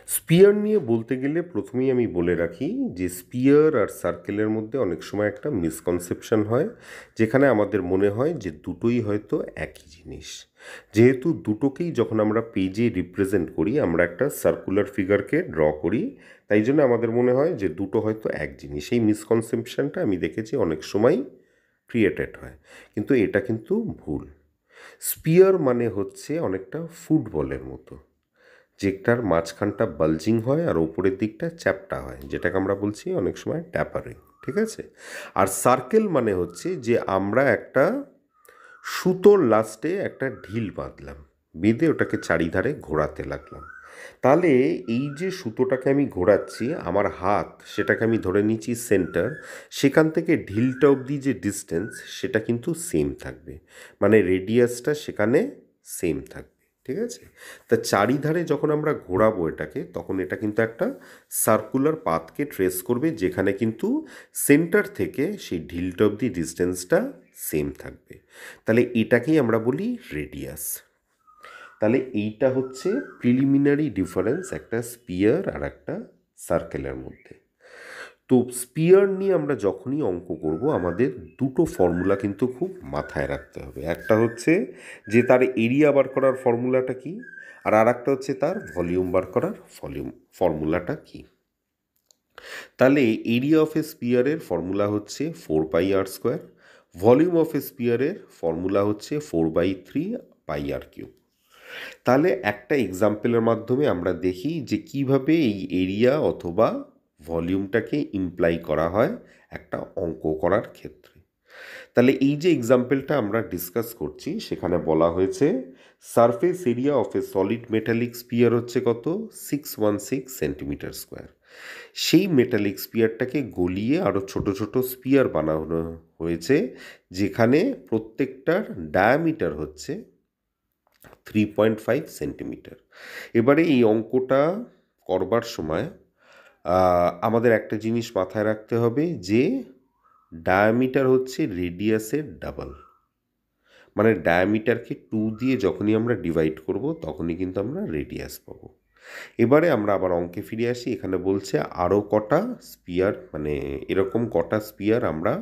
Spear নিয়ে বলতে গেলে প্রথমেই আমি বলে রাখি যে স্পিয়ার আর সার্কেলের মধ্যে অনেক সময় একটা মিসকনসেপশন হয়, যেখানে আমাদের মনে হয় যে দুটোই হয়তো একই জিনিস। যেহেতু দুটোকেই যখন আমরা পেজে রিপ্রেজেন্ট করি, আমরা একটা সার্কুলার ফিগারকে ড্র করি, তাই জন্য আমাদের মনে হয় যে দুটো হয়তো এক জিনিস। এই মিসকনসেপশনটা আমি দেখেছি অনেক সময় ক্রিয়েটেড হয়, কিন্তু এটা কিন্তু ভুল। স্পিয়ার মানে হচ্ছে অনেকটা ফুটবলের মতো, যেটার মাঝখানটা বালজিং হয় আর ওপরের দিকটা চ্যাপ্টা হয়, যেটাকে আমরা বলছি অনেক সময় ট্যাপারিং। ঠিক আছে? আর সার্কেল মানে হচ্ছে যে আমরা একটা সুতোর লাস্টে একটা ঢিল বাঁধলাম, বেঁধে ওটাকে চারিধারে ঘোরাতে লাগলাম। তাহলে এই যে সুতোটাকে আমি ঘোরাচ্ছি, আমার হাত সেটাকে আমি ধরে নিচ্ছি সেন্টার, সেখান থেকে ঢিলটা অবধি যে ডিস্টেন্স সেটা কিন্তু সেম থাকবে, মানে রেডিয়াসটা সেখানে সেম থাকবে। ঠিক আছে? তা চারিধারে যখন আমরা ঘোরাবো এটাকে, তখন এটা কিন্তু একটা সার্কুলার পাথকে ট্রেস করবে, যেখানে কিন্তু সেন্টার থেকে সেই ঢিলটা অবধি ডিস্টেন্সটা সেম থাকবে। তাহলে এটাকেই আমরা বলি রেডিয়াস। তাহলে এইটা হচ্ছে প্রিলিমিনারি ডিফারেন্স একটা স্পিয়ার আর একটা সার্কেলের মধ্যে। তো স্পিয়ার নিয়ে আমরা যখনই অঙ্ক করব, আমাদের দুটো ফর্মুলা কিন্তু খুব মাথায় রাখতে হবে। একটা হচ্ছে যে তার এরিয়া বার করার ফর্মুলাটা কি, আর একটা হচ্ছে তার ভলিউম বার করার ফর্মুলাটা কি। তাহলে এরিয়া অফ এ স্পিয়ারের ফর্মুলা হচ্ছে 4πr², ভলিউম অফ এ স্পিয়ারের ফর্মুলা হচ্ছে 4/3πr³। তাহলে একটা এক্সাম্পলের মাধ্যমে আমরা দেখি যে কিভাবে এই এরিয়া অথবা ভলিউমটাকে ইমপ্লাই করা হয় একটা অঙ্ক করার ক্ষেত্রে। তাহলে এই যে এক্সাম্পলটা আমরা ডিসকাস করছি, সেখানে বলা হয়েছে surface area of A solid metallic spear হচ্ছে কত, 616 সেন্টিমিটার স্কোয়ার। সেই মেটালিক স্পিয়ারটাকে গলিয়ে আরও ছোট ছোট স্পিয়ার বানানো হয়েছে, যেখানে প্রত্যেকটার ডায়ামিটার হচ্ছে 3.5 সেন্টিমিটার। এবারে এই অঙ্কটা করবার সময় আমাদের একটা জিনিস মাথায় রাখতে হবে যে ডায়ামিটার হচ্ছে রেডিয়াসের ডাবল, মানে ডায়ামিটারকে 2 দিয়ে যখনই আমরা ডিভাইড করব, তখনই কিন্তু আমরা রেডিয়াস পাবো। এবারে আমরা আবার অঙ্কে ফিরে আসি। এখানে বলছে আরও কটা স্পিয়ার, মানে এরকম কটা স্পিয়ার আমরা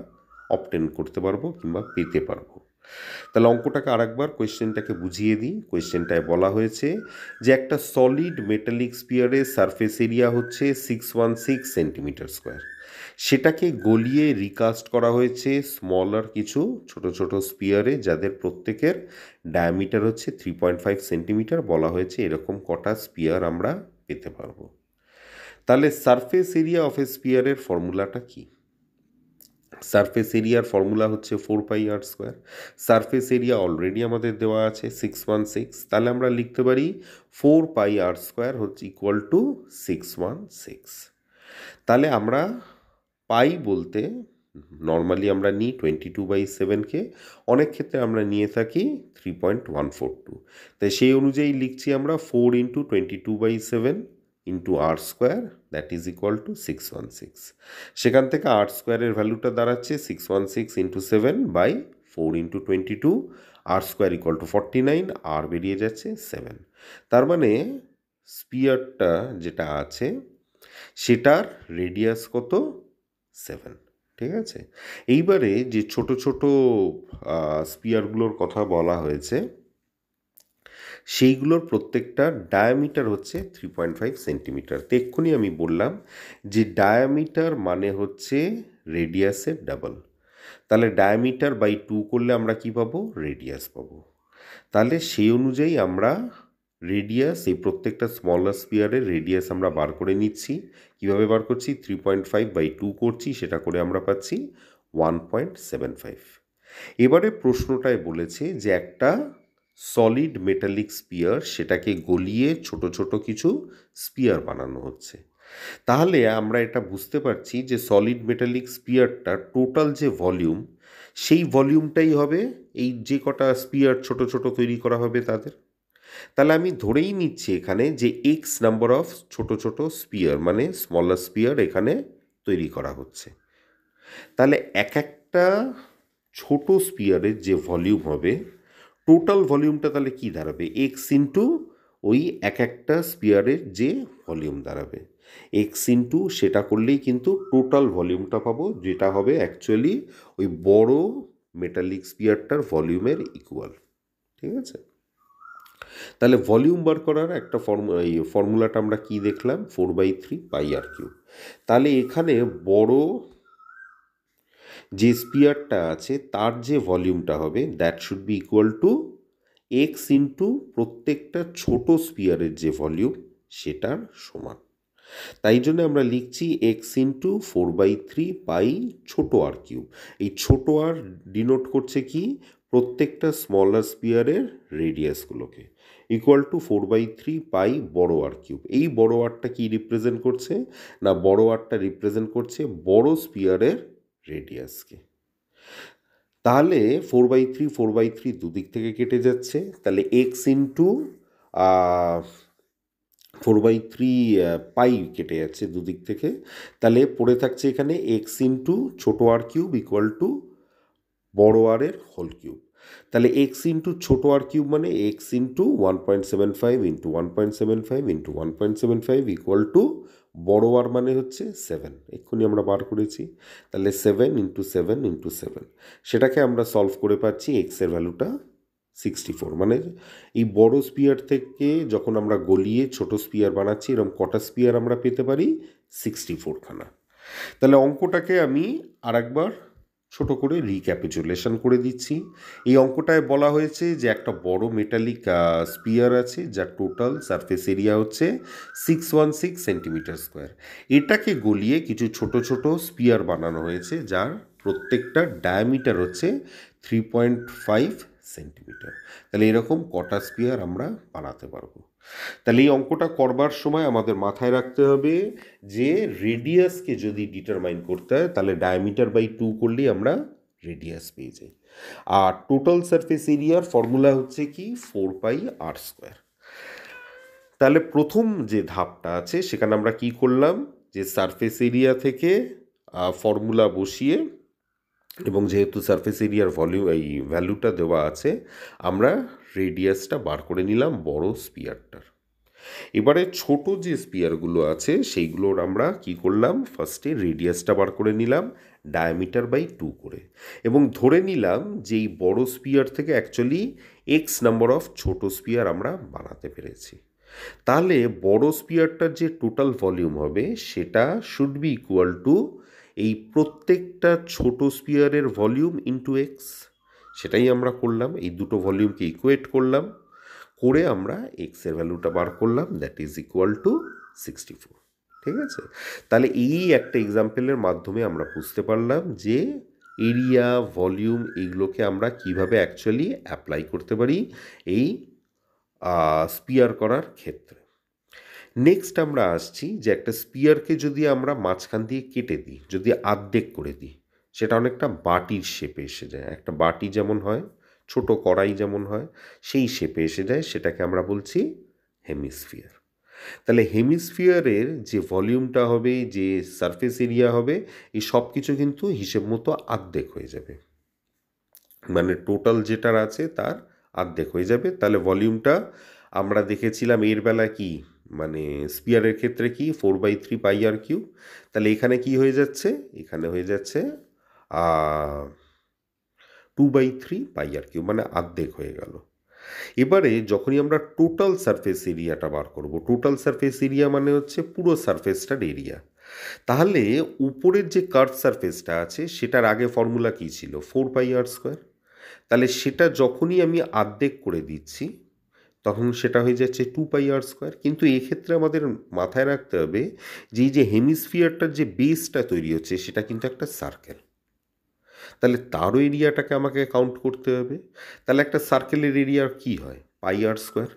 অবটেন করতে পারবো কিংবা পেতে পারবো। তাহলে অঙ্কটাকে আরেকবার কোয়েশ্চেনটাকে বুঝিয়ে দিই। কোয়েশ্চেনটায় বলা হয়েছে যে একটা সলিড মেটালিক স্পিয়ারের সারফেস এরিয়া হচ্ছে 616 সেন্টিমিটার স্কোয়ার। সেটাকে গলিয়ে রিকাস্ট করা হয়েছে স্মলার কিছু ছোট ছোট স্পিয়ারে, যাদের প্রত্যেকের ডায়ামিটার হচ্ছে 3.5 সেন্টিমিটার। বলা হয়েছে এরকম কটা স্পিয়ার আমরা পেতে পারবো। তাহলে সারফেস এরিয়া অফ এ স্পিয়ারের ফর্মুলাটা কি? সারফেস এরিয়ার ফর্মুলা হচ্ছে 4πr²। সারফেস এরিয়া অলরেডি আমাদের দেওয়া আছে 616। তাহলে আমরা লিখতে পারি 4πr² হচ্ছে ইকুয়াল টু 616। তাহলে আমরা পাই বলতে নর্মালি আমরা নিই 22/7কে, অনেক ক্ষেত্রে আমরা নিয়ে থাকি 3.142। তাই সেই অনুযায়ী লিখছি আমরা 4 × 22/7 into r², that is equal to 616। সেখান থেকে r² ভ্যালুটা দাঁড়াচ্ছে 616 × 7/4 × 22, r² ইকুয়াল টু 49, আর বেরিয়ে যাচ্ছে 7। তার মানে স্পিয়ারটা যেটা আছে সেটার রেডিয়াস কত, 7। ঠিক আছে? এইবারে যে ছোট ছোট স্পিয়ারগুলোর কথা বলা হয়েছে, সেইগুলোর প্রত্যেকটার ডায়ামিটার হচ্ছে 3.5 সেন্টিমিটার। তো এক্ষুনি আমি বললাম যে ডায়ামিটার মানে হচ্ছে রেডিয়াসের ডাবল। তাহলে ডায়ামিটার বাই 2 করলে আমরা কি পাবো, রেডিয়াস পাবো। তাহলে সেই অনুযায়ী আমরা রেডিয়াস, এই প্রত্যেকটা স্মলার স্পিয়ারের রেডিয়াস আমরা বার করে নিচ্ছি। কিভাবে বার করছি, 3.5/2 করছি, সেটা করে আমরা পাচ্ছি 1.75। এবারে প্রশ্নটায় বলেছে যে একটা সলিড মেটালিক স্পিয়ার, সেটাকে গলিয়ে ছোট ছোট কিছু স্পিয়ার বানানো হচ্ছে। তাহলে আমরা এটা বুঝতে পারছি যে সলিড মেটালিক স্পিয়ারটা টোটাল যে ভলিউম, সেই ভলিউমটাই হবে এই যে কটা স্পিয়ার ছোট ছোট তৈরি করা হবে তাদের। তাহলে আমি ধরেই নিচ্ছি এখানে যে এক্স নাম্বার অফ ছোট ছোট স্পিয়ার, মানে স্মলার স্পিয়ার এখানে তৈরি করা হচ্ছে। তাহলে এক একটা ছোট স্পিয়ারের যে ভলিউম হবে, টোটাল ভলিউমটা তাহলে কি দাঁড়াবে, এক্স ইন্টু ওই এক একটা স্পিয়ারের যে ভলিউম দাঁড়াবে। এক্স ইন্টু সেটা করলেই কিন্তু টোটাল ভলিউমটা পাবো, যেটা হবে অ্যাকচুয়ালি ওই বড় মেটালিক স্পিয়ারটার ভলিউমের ইকুয়াল। ঠিক আছে, তাহলে ভলিউম বার করার একটা ফর্মুলাটা আমরা কি দেখলাম, 4/3 πr কিউব। তাহলে এখানে বড় যে স্পিয়ারটা আছে তার যে ভলিউমটা হবে that should be equal to x into প্রত্যেকটা ছোট স্পিয়ারের যে ভলিউম সেটার সমান। তাই জন্য আমরা লিখছি এক্স ইন্টু 4/3 পাই ছোটো আর কিউব। এই ছোটো আর ডিনোট করছে কি, প্রত্যেকটা স্মলার স্পিয়ারের রেডিয়াসগুলোকে, ইকুয়াল টু 4/3 পাই বড় আর কিউব। এই বড় আরটা কি রিপ্রেজেন্ট করছে না, বড় আরটা রিপ্রেজেন্ট করছে বড় স্পিয়ারের রেডিয়াসকে। তাহলে 4/3 দুদিক থেকে কেটে যাচ্ছে, তাহলে এক্স ইন্টু 4/3 পাই কেটে যাচ্ছে দুদিক থেকে। তাহলে পড়ে থাকছে এখানে এক্স ইন্টু ছোটো আর কিউব ইকুয়াল টু বড় আরের হোল কিউব। তাহলে এক্স ইন্টু ছোটো আর কিউব মানে x into 1.75 into 1.75 into 1.75 equal to বড় আর মানে হচ্ছে 7, এক্ষুনি আমরা বার করেছি। তাহলে 7 ইন্টু 7 ইন্টু 7, সেটাকে আমরা সলভ করে পাচ্ছি এক্সের ভ্যালুটা 64। মানে এই বড় স্পিয়ার থেকে যখন আমরা গলিয়ে ছোট স্পিয়ার বানাচ্ছি, এরকম কটা স্পিয়ার আমরা পেতে পারি, 64খানা। তাহলে অঙ্কটাকে আমি আরেকবার ছোট করে রিক্যাপিচুলেশন করে দিচ্ছি। এই অঙ্কটায় বলা হয়েছে যে একটা বড় মেটালিক স্পিয়ার আছে যার টোটাল সারফেস এরিয়া হচ্ছে 616 সেন্টিমিটার স্কোয়ার। এটাকে গলিয়ে কিছু ছোট ছোট স্পিয়ার বানানো হয়েছে যার প্রত্যেকটা ডায়ামিটার হচ্ছে 3.5 সেন্টিমিটার। তাহলে এরকম কটা স্পিয়ার আমরা বানাতে পারবো। তাহলে এই অঙ্কটা করবার সময় আমাদের মাথায় রাখতে হবে যে রেডিয়াসকে যদি ডিটারমাইন করতে হয় তাহলে ডায়ামিটার বাই 2 করলেই আমরা রেডিয়াস পেয়ে যাই। আর টোটাল সারফেস এরিয়ার ফর্মুলা হচ্ছে কি 4πr²। তাহলে প্রথম যে ধাপটা আছে সেখানে আমরা কি করলাম, যে সারফেস এরিয়া থেকে ফর্মুলা বসিয়ে, এবং যেহেতু সারফেস এরিয়ার এই ভ্যালুটা দেওয়া আছে, আমরা রেডিয়াসটা বার করে নিলাম বড় স্পিয়ারটার। এবারে ছোট যে স্পিয়ারগুলো আছে সেইগুলোর আমরা কি করলাম, ফার্স্টে রেডিয়াসটা বার করে নিলাম ডায়ামিটার বাই 2 করে, এবং ধরে নিলাম যে এই বড় স্পিয়ার থেকে অ্যাকচুয়ালি এক্স নাম্বার অফ ছোট স্পিয়ার আমরা বানাতে পেরেছি। তাহলে বড় স্পিয়ারটার যে টোটাল ভলিউম হবে সেটা শুড বি ইকুয়াল টু এই প্রত্যেকটা ছোট স্পিয়ারের ভলিউম ইন্টু এক্স। সেটাই আমরা করলাম, এই দুটো ভলিউমকে ইকুয়েট করলাম, করে আমরা এক্সের ভ্যালুটা বার করলাম, দ্যাট ইজ ইকুয়াল টু 64। ঠিক আছে, তাহলে এই একটা এক্সাম্পলের মাধ্যমে আমরা বুঝতে পারলাম যে এরিয়া, ভলিউম এইগুলোকে আমরা কিভাবে অ্যাকচুয়ালি অ্যাপ্লাই করতে পারি এই স্পিয়ার করার ক্ষেত্রে। নেক্সট আমরা আসছি যে একটা স্পিয়ারকে যদি আমরা মাঝখান দিয়ে কেটে দিই, যদি আর্ধেক করে দিই, সেটা অনেকটা বাটির শেপে এসে যায়। একটা বাটি যেমন হয়, ছোট কড়াই যেমন হয়, সেই শেপে এসে যায়, সেটাকে আমরা বলছি হেমিস্ফিয়ার। তাহলে হেমিস্ফিয়ারের যে ভলিউমটা হবে, যে সারফেস এরিয়া হবে, এই সব কিছু কিন্তু হিসেব মতো আর্ধেক হয়ে যাবে, মানে টোটাল যেটার আছে তার আর্ধেক হয়ে যাবে। তাহলে ভলিউমটা আমরা দেখেছিলাম এর বেলা কি, মানে স্পিয়ারের ক্ষেত্রে কি 4/3 πr কিউব। তাহলে এখানে কি হয়ে যাচ্ছে, এখানে হয়ে যাচ্ছে 2/3 πr কিউব, মানে আর্ধেক হয়ে গেল। এবারে যখনই আমরা টোটাল সারফেস এরিয়াটা বার করব, টোটাল সারফেস এরিয়া মানে হচ্ছে পুরো সারফেসটার এরিয়া, তাহলে উপরের যে কার্ভ সারফেসটা আছে সেটার আগে ফর্মুলা কী ছিল, 4πr²। তাহলে সেটা যখনই আমি আর্ধেক করে দিচ্ছি তখন সেটা হয়ে যাচ্ছে 2πr²। কিন্তু এক্ষেত্রে আমাদের মাথায় রাখতে হবে যে এই যে হেমিস্ফিয়ারটার যে বেসটা তৈরি হচ্ছে সেটা কিন্তু একটা সার্কেল, তাহলে তারও এরিয়াটাকে আমাকে কাউন্ট করতে হবে। তাহলে একটা সার্কেলের এরিয়া কি হয়, πr²।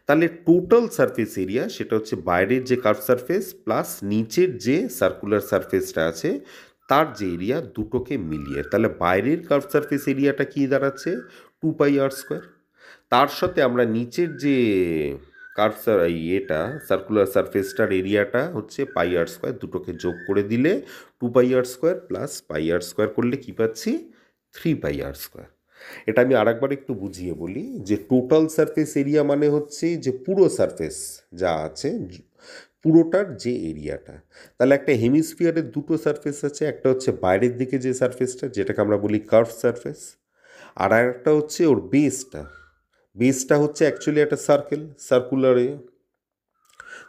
তাহলে টোটাল সারফেস এরিয়া সেটা হচ্ছে বাইরের যে কার্ভ সারফেস প্লাস নিচের যে সার্কুলার সারফেসটা আছে তার যে এরিয়া, দুটোকে মিলিয়ে। তাহলে বাইরের কার্ভ সারফেস এরিয়াটা কি দাঁড়াচ্ছে, 2πr²। তার সাথে আমরা নিচের যে কার্ভ সার্কুলার সারফেসটার এরিয়াটা হচ্ছে πr², দুটোকে যোগ করে দিলে 2πr² প্লাস πr² করলে কি পাচ্ছি, 3πr²। এটা আমি আরেকবার একটু বুঝিয়ে বলি যে টোটাল সারফেস এরিয়া মানে হচ্ছে যে পুরো সারফেস যা আছে পুরোটার যে এরিয়াটা। তাহলে একটা হেমিস্ফিয়ারের দুটো সারফেস আছে, একটা হচ্ছে বাইরের দিকে যে সারফেসটা যেটাকে আমরা বলি কার্ভ সারফেস, আর একটা হচ্ছে ওর বেসটা। বেসটা হচ্ছে অ্যাকচুয়ালি একটা সার্কুলার এরিয়া।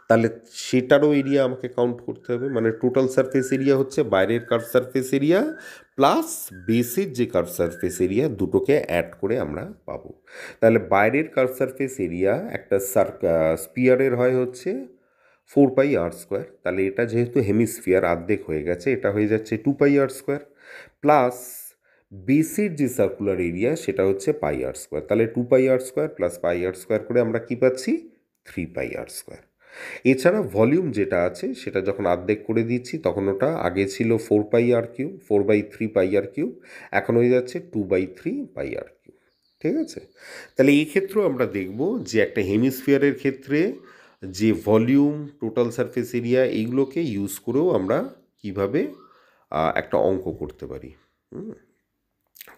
তাহলে সেটারও এরিয়া আমাকে কাউন্ট করতে হবে, মানে টোটাল সারফেস এরিয়া হচ্ছে বাইরের কার্ভ সারফেস এরিয়া প্লাস বেসের যে কার্ভ সারফেস এরিয়া, দুটোকে অ্যাড করে আমরা পাবো। তাহলে বাইরের কার্ভ সারফেস এরিয়া একটা স্পিয়ারের হয় হচ্ছে 4πr²। তাহলে এটা যেহেতু হেমিস্ফিয়ার অর্ধেক হয়ে গেছে, এটা হয়ে যাচ্ছে 2πr², প্লাস বেসের যে সার্কুলার এরিয়া সেটা হচ্ছে πr²। তাহলে 2πr² প্লাস πr² করে আমরা কি পাচ্ছি? 3πr²। এছাড়া ভলিউম যেটা আছে সেটা যখন অর্ধেক করে দিচ্ছি তখন ওটা আগে ছিল 4πr³, 4/3πr³, এখন হয়ে যাচ্ছে 2/3πr³। ঠিক আছে? তাহলে এই ক্ষেত্রেও আমরা দেখব যে একটা হেমিস্ফিয়ারের ক্ষেত্রে যে ভলিউম, টোটাল সারফেস এরিয়া, এইগুলোকে ইউজ করেও আমরা কিভাবে একটা অঙ্ক করতে পারি।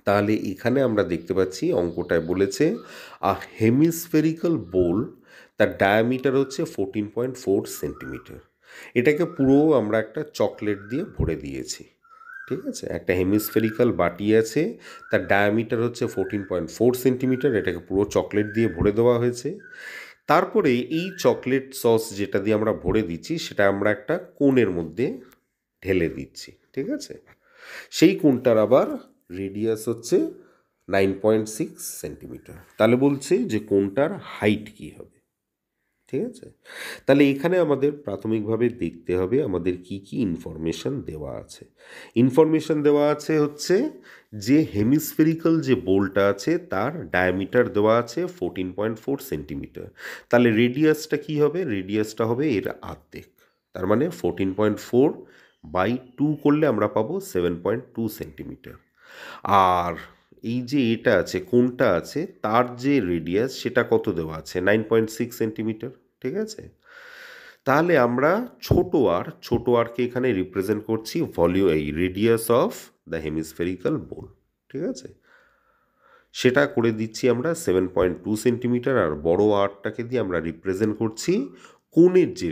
তাহলে এখানে আমরা দেখতে পাচ্ছি অঙ্কটায় বলেছে হেমিস্ফেরিক্যাল বোল, তার ডায়ামিটার হচ্ছে 14.4 সেন্টিমিটার। এটাকে পুরো আমরা একটা চকলেট দিয়ে ভরে দিয়েছি। ঠিক আছে? একটা হেমিস্ফেরিক্যাল বাটি আছে, তার ডায়ামিটার হচ্ছে 14.4 সেন্টিমিটার, এটাকে পুরো চকলেট দিয়ে ভরে দেওয়া হয়েছে। তারপরে এই চকলেট সস যেটা দিয়ে আমরা ভরে দিচ্ছি সেটা আমরা একটা কোণের মধ্যে ঢেলে দিচ্ছি। ঠিক আছে? সেই কোণটার আবার রেডিয়াস হচ্ছে 9.6 সেন্টিমিটার। তাহলে বলছে যে কোণটার হাইট কী হবে। ঠিক আছে? তাহলে এখানে আমাদের প্রাথমিকভাবে দেখতে হবে আমাদের কি কি ইনফরমেশন দেওয়া আছে। ইনফরমেশন দেওয়া আছে হচ্ছে যে হেমিস্ফেরিক্যাল যে বোলটা আছে তার ডায়ামিটার দেওয়া আছে 14.4 সেন্টিমিটার। তাহলে রেডিয়াসটা কি হবে? রেডিয়াসটা হবে এর অর্ধেক, তার মানে 14.4/2 করলে আমরা পাবো 7.2 সেন্টিমিটার। আর এই যে এটা আছে, কোনটা আছে, তার যে রেডিয়াস সেটা কত দেওয়া আছে? 9.6 সেন্টিমিটার। ঠিক আছে? তাহলে আমরা ছোট আরকে এখানে রিপ্রেজেন্ট করছি এই রেডিয়াস অফ দ্য হেমিস্ফেরিক্যাল বোল। ঠিক আছে? সেটা করে দিচ্ছি আমরা 7.2 সেন্টিমিটার, আর বড় আরটাকে দিয়ে আমরা রিপ্রেজেন্ট করছি কোণের যে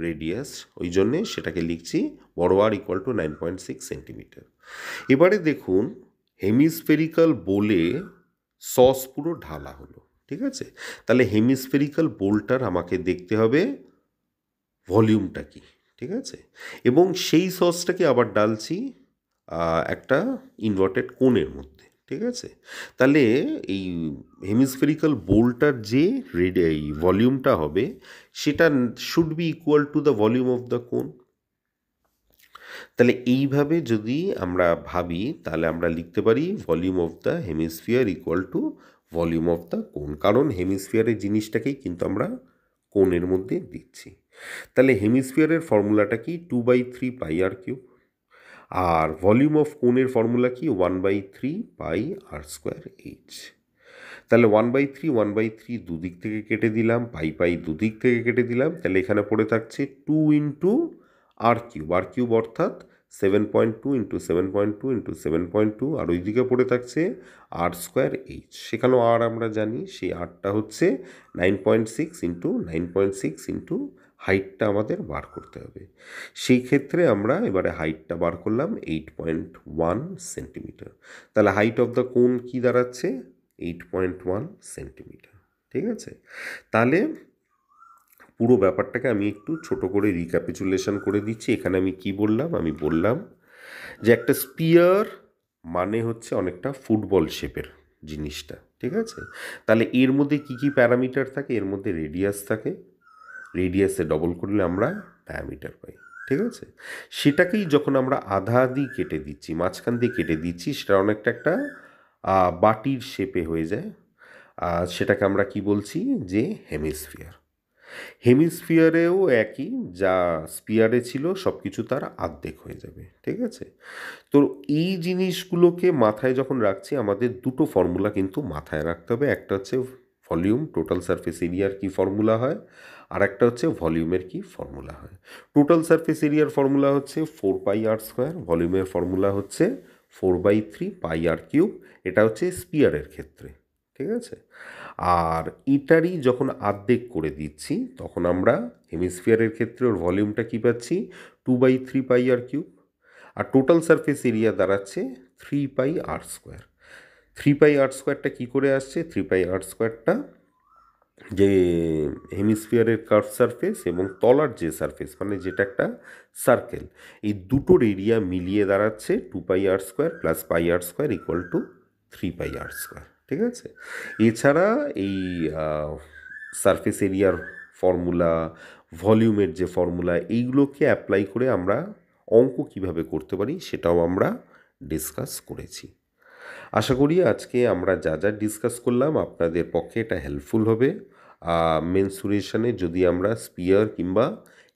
রেডিয়াস, ওই জন্যে সেটাকে লিখছি বড় আর ইকুয়াল টু 9.6 সেন্টিমিটার। এবারে দেখুন হেমিস্ফেরিক্যাল বোলে সস পুরো ঢালা হলো। ঠিক আছে? তাহলে হেমিস্ফেরিক্যাল বোলটার আমাকে দেখতে হবে ভলিউমটা কি। ঠিক আছে? এবং সেই সসটাকে আবার ডালছি একটা ইনভার্টেড কোণের মধ্যে। ঠিক আছে? তাহলে এই হেমিস্ফেরিক্যাল বোলটার যে এই ভলিউমটা হবে সেটা should be equal to the volume of the কোণ। তাহলে এইভাবে যদি আমরা ভাবি তাহলে আমরা লিখতে পারি volume of the hemisphere equal to volume of the কোণ, কারণ হেমিস্ফিয়ারের জিনিসটাকেই কিন্তু আমরা কোণের মধ্যে দিচ্ছি। তাহলে হেমিস্ফিয়ারের ফর্মুলাটা কি? 2/3πr³। আর ভলিউম অফ কোণের ফর্মুলা কি? 1/3πr²h। তাহলে 1/3 দুদিক থেকে কেটে দিলাম, পাই দুদিক থেকে কেটে দিলাম, তাহলে এখানে পড়ে থাকছে 2 × r³ অর্থাৎ 7.2 × 7.2 × 7.2, আর ওই দিকে পড়ে থাকছে r²h। সেখানেও আর আমরা জানি সেই আরটা হচ্ছে 9.6 × 9.6 হাইটটা আমাদের বার করতে হবে। সেই ক্ষেত্রে আমরা এবারে হাইটটা বার করলাম 8.1 সেন্টিমিটার। তাহলে হাইট অফ দ্য কোণ কী দাঁড়াচ্ছে? 8.1 সেন্টিমিটার। ঠিক আছে? তাহলে পুরো ব্যাপারটাকে আমি একটু ছোট করে রিক্যাপিচুলেশন করে দিচ্ছি। এখানে আমি কি বললাম? আমি বললাম যে একটা স্পিয়ার মানে হচ্ছে অনেকটা ফুটবল শেপের জিনিসটা। ঠিক আছে? তাহলে এর মধ্যে কি কি প্যারামিটার থাকে? এর মধ্যে রেডিয়াস থাকে, রেডিয়াসে ডবল করলে আমরা ডায়ামিটার পাই। ঠিক আছে? সেটাকেই যখন আমরা আধা আধি কেটে দিচ্ছি, মাঝখান দিয়ে কেটে দিচ্ছি, সেটা অনেকটা একটা বাটির শেপে হয়ে যায়। সেটাকে আমরা কি বলছি? যে হেমিস্ফিয়ার। হেমিস্ফিয়ারেও একই, যা স্পিয়ারে ছিল সব কিছু তার অর্ধেক হয়ে যাবে। ঠিক আছে? তো এই জিনিসগুলোকে মাথায় যখন রাখছি আমাদের দুটো ফর্মুলা কিন্তু মাথায় রাখতে হবে। একটা হচ্ছে ভলিউম, টোটাল সারফেস এরিয়ার কি ফর্মুলা হয়, আর একটা হচ্ছে ভলিউমের কি ফর্মুলা হয়। টোটাল সারফেস এরিয়ার ফর্মুলা হচ্ছে 4πr², ভলিউমের ফর্মুলা হচ্ছে 4/3 পাই আর কিউব। এটা হচ্ছে স্পিয়ারের ক্ষেত্রে, ঠিক আছে। আর এটারই যখন আর্ধেক করে দিচ্ছি তখন আমরা হেমিস্ফিয়ারের ক্ষেত্রে ওর ভলিউমটা কী পাচ্ছি, 2/3 পাই আর কিউব। আর টোটাল সারফেস এরিয়া দাঁড়াচ্ছে 3πr²। 3πr²টা কী করে আসছে? 3πr²টা যে হেমিস্ফিয়ারের কার্ভ সারফেস এবং তলার যে সারফেস মানে যেটা একটা সার্কেল, এই দুটোর এরিয়া মিলিয়ে দাঁড়াচ্ছে 2πr² + πr² = 3πr², ঠিক আছে। এছাড়া এই সারফেস এরিয়ার ফর্মুলা, ভলিউমের যে ফর্মুলা, এইগুলোকে অ্যাপ্লাই করে আমরা অঙ্ক কিভাবে করতে পারি সেটাও আমরা ডিসকাস করেছি। আশা করি আজকে আমরা যা যা ডিসকাস করলাম আপনাদের পক্ষে এটা হেল্পফুল হবে। মেনসুরেশনে যদি আমরা স্পিয়ার কিংবা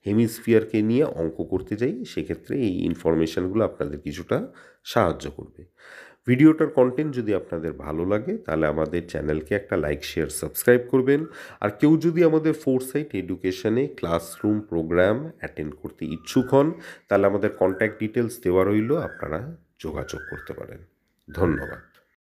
হেমিস্ফিয়ারকে নিয়ে অঙ্ক করতে যাই সেক্ষেত্রে এই ইনফরমেশানগুলো আপনাদের কিছুটা সাহায্য করবে। ভিডিওটার কন্টেন্ট যদি আপনাদের ভালো লাগে তাহলে আমাদের চ্যানেলকে একটা লাইক, শেয়ার, সাবস্ক্রাইব করবেন। আর কেউ যদি আমাদের ফোরসাইট এডুকেশনে ক্লাসরুম প্রোগ্রাম অ্যাটেন্ড করতে ইচ্ছুক হন তাহলে আমাদের কন্ট্যাক্ট ডিটেলস দেওয়া রইল, আপনারা যোগাযোগ করতে পারেন। ধন্যবাদ।